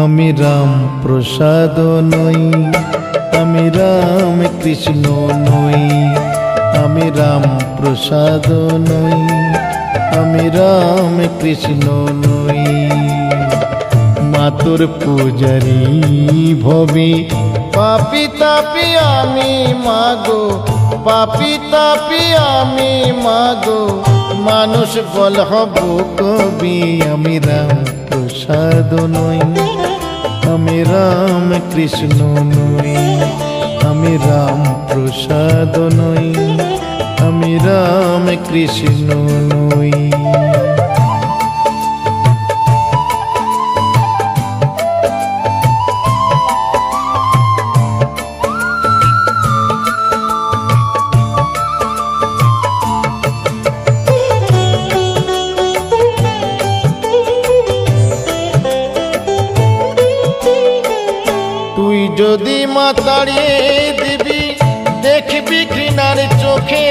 আমি রাম প্রসাদ নই, আমি রাম কৃষ্ণ নই, আমি রাম প্রসাদ নই, আমি রাম কৃষ্ণ নই। মাতর পূজারি ভবি পাপি তাপি আমি মাগো, পাপি তাপি আমি মাগো, মানুষ বল হব কবি। আমি রাম প্রসাদ নই, আমি রাম কৃষ্ণ নই, আমি রাম প্রসাদ নই, আমি রাম কৃষ্ণ নই। তুই যদি মা তাড়িয়ে দিবি দেখবি ঘৃণার চোখে,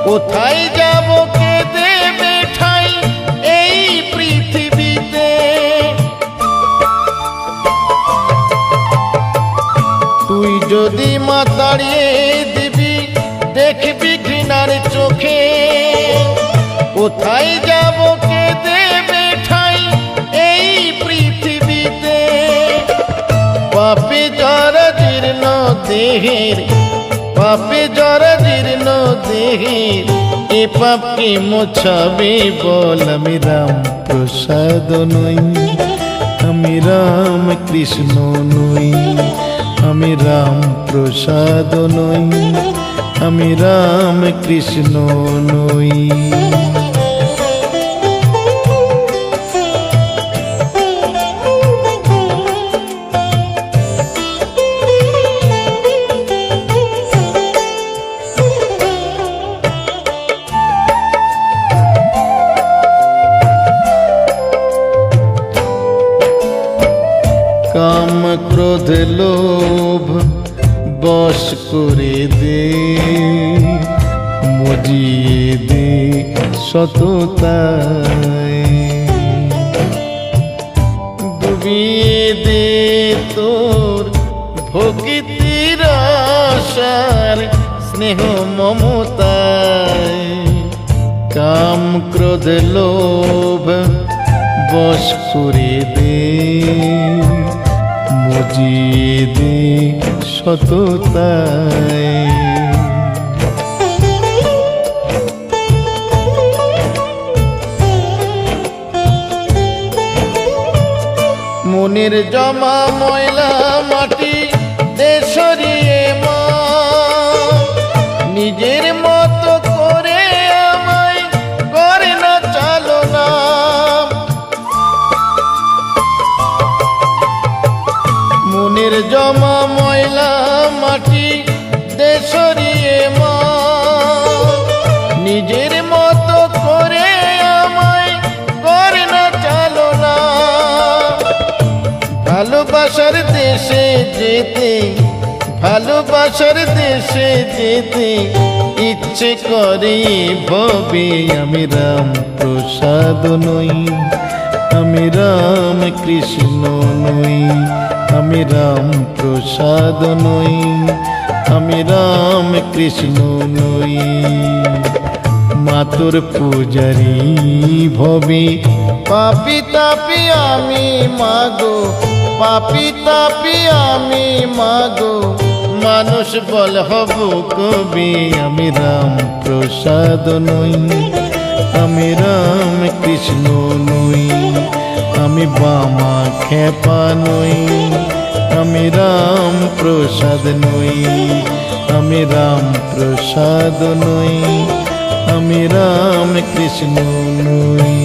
কোথায় যাব কে দেবে ঠাই এই পৃথিবীতে। তুই যদি মা তাড়িয়ে দিবি দেখবি ঘৃণার চোখে, কোথায় যাব কে দেবে ঠাই এই পৃথিবীতে। পাপে জরা জীর্ণ দেহের, পাপে জরা জীর্ণ দেহের, এ পাপকে মোছাবে বল। আমি রাম প্রসাদ নই, আমি রাম কৃষ্ণ নই, আমি রাম প্রসাদ নই, আমি রাম কৃষ্ণ নই। কাম ক্রোধ লোভ বশ করে দে, মজিয়ে দে সততায়, ডুবিয়ে দে তোর ভক্তির আশার স্নেহ মমতায়। কাম ক্রোধ লোভ বশ করে দে, মজিয়ে দে সততায়। মনের জমা ময়লা মাটি দে সরিয়ে মা, নিজের মতো করে আমায় করে না চালনা। মনের জমা ময়লা মাটি দে সরিয়ে মা, নিজের মতো করে আমায় করে না চালনা। ভালোবাসার দেশে যেতে, ভালোবাসার দেশে যেতে ইচ্ছে করে ভবে। আমি রাম প্রসাদ নই, আমি রাম কৃষ্ণ নই, আমি রাম প্রসাদ নই, আমি রাম কৃষ্ণ নই। মাতর পূজারি ভবি পাপি তাপি আমি মাগো, পাপি তাপি আমি মাগো, মানুষ বল হব কবি। আমি রাম প্রসাদ নই, আমি রাম কৃষ্ণ নই, আমি বামা খেপা নই, আমি রাম প্রসাদ নই, আমি রাম প্রসাদ নই, আমি রাম কৃষ্ণ নই।